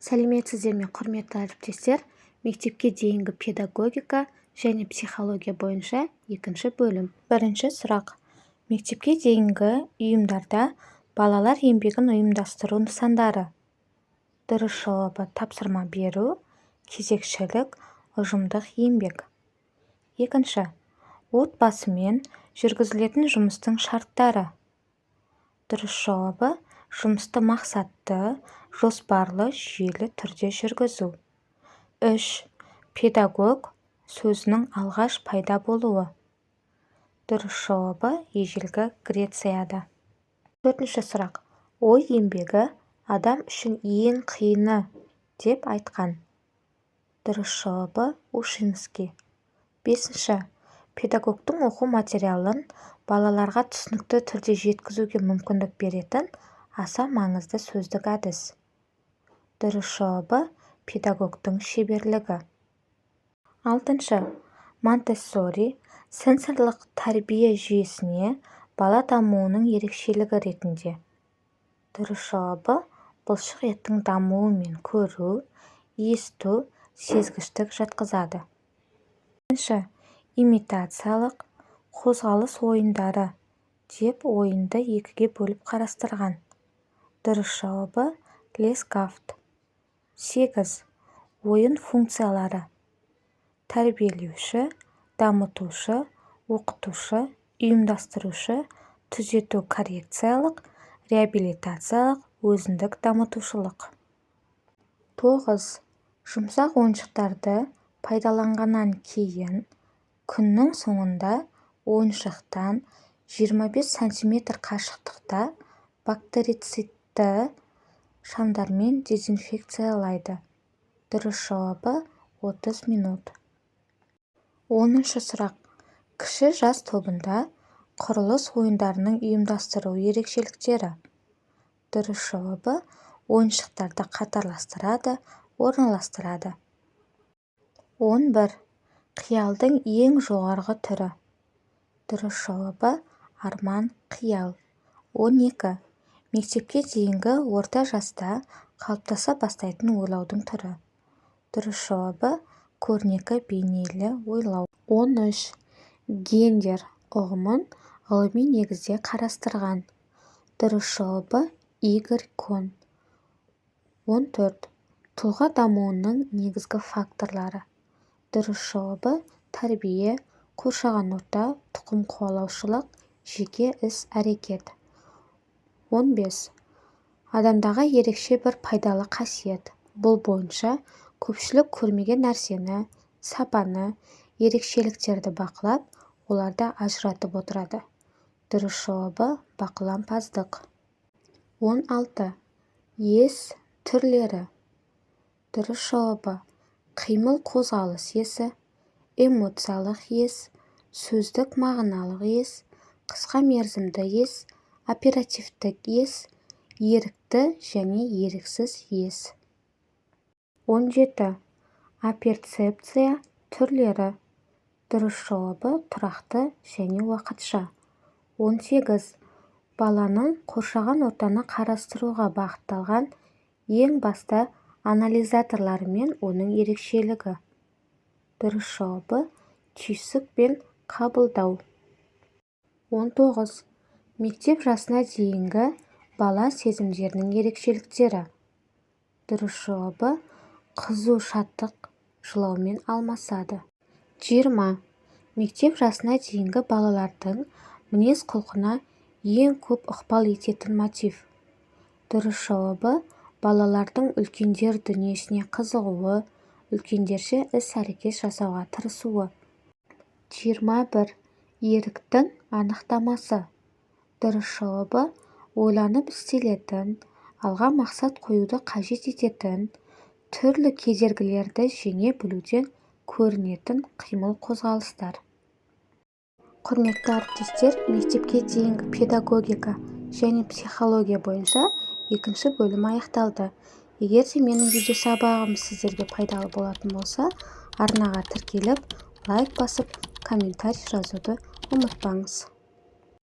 Сәлеметсіздер ме, құрметті әріптестер? Мектепке дейінгі педагогика және психология бойынша екінші бөлім. Бірінші сұрақ. Мектепке дейінгі ұйымдарда балалар еңбегін ұйымдастыру нысандары. Дұрыс жауабы тапсырма беру, кезекшілік, ұжымдық еңбек. Екінші. Отбасымен жүргізілетін жұмыстың шарттары. Дұрыс жауабы жұмысты мақсатты, жоспарлы, жүйелі түрде жүргізу. 3. Педагог сөзінің алғаш пайда болуы. Дұрыс жауабы ежелгі Грецияда. 4-ші сұрақ. Ой еңбегі адам үшін ең қиыны деп айтқан. Дұрыс жауабы Ушинский. 5-ші. Педагогтың оқу материалын балаларға түсінікті түрде жеткізуге мүмкіндік беретін аса маңызды сөздік әдіс. Дұрыс жауабы педагогтың шеберлігі. 6-шы. Монтессори сенсорлық тәрбие жүйесіне бала дамуының ерекшелігі ретінде. Дұрыс жауабы бұлшық еттің дамуы мен көру, есту, сезгіштік жатқызады. 7-ші. Имитациялық қозғалыс ойындары деп ойынды екіге бөліп қарастырған. Дұрыс жауабы Лескафт. 8. Ойын функциялары. Тәрбиелеуші, дамытушы, оқытушы, ұйымдастырушы, түзету коррекциялық, реабилитациялық, өзіндік дамытушылық. 9. Жұмсақ ойыншықтарды пайдаланғаннан кейін күннің соңында ойыншықтан 25 см қашықтықта бактерицидті шамдармен дезинфекциялайды. Дұрыс жауабы 30 минут. 10-шы сұрақ. Кіші жас тобында құрылыс ойындарының ұйымдастыру ерекшеліктері. Дұрыс жауабы ойыншықтарды қатарластырады, орналастырады. 11. Қиялдың ең жоғарғы түрі. Дұрыс жауабы арман, қиял. 12. Мектепке дейінгі орта жаста қалыптаса бастайтын ойлаудың түрі. Дұрыс жауабы көрнекі бейнелі ойлау. 13. Гендер ұғымын ғылыми негізде қарастырған. Дұрыс жауабы Игорь Кон. 14. Тұлға дамуының негізгі факторлары. Дұрыс жауабы тәрбие, қоршаған орта, тұқым қуалаушылық, жеке іс-әрекет. 15. Адамдағы ерекше бір пайдалы қасиет. Бұл бойынша көпшілік көрмеген нәрсені, сапаны, ерекшеліктерді бақылап, оларды ажыратып отырады. Дұрыс жауабы бақылампаздық. 16. Ес түрлері. Дұрыс жауабы қимыл қозғалыс есі, эмоциялық ес, сөздік мағыналық ес, қысқа мерзімді ес, оперативтік ес, ерікті және еріксіз ес. 17. Аперцепция түрлері. Дұрыс жауабы тұрақты және уақытша. 18. Баланың қоршаған ортаны қарастыруға бағытталған ең басты анализаторлары мен оның ерекшелігі. Дұрыс жауабы түйсік пен қабылдау. 19. Мектеп жасына дейінгі бала сезімдерінің ерекшеліктері. Дұрыс жауабы қызу, шаттық, жылаумен алмасады. 20. Мектеп жасына дейінгі балалардың мінез құлқына ең көп ықпал ететін мотив. Дұрыс жауабы балалардың үлкендер дүниесіне қызығуы, үлкендерше іс-әрекет жасауға тырысуы. 21. Еріктің анықтамасы. Дұрыс жауабы ойланып істелетін, алға мақсат қоюды қажет ететін, түрлі кедергілерді жеңе білуден көрінетін қимыл қозғалыстар. Құрметті әріптестер, мектепке дейінгі педагогика және психология бойынша екінші бөлім аяқталды. Егер де менің видеосабағым сіздерге пайдалы болатын болса, арнаға тіркеліп, лайк басып, комментарий жазуды ұмытпаңыз.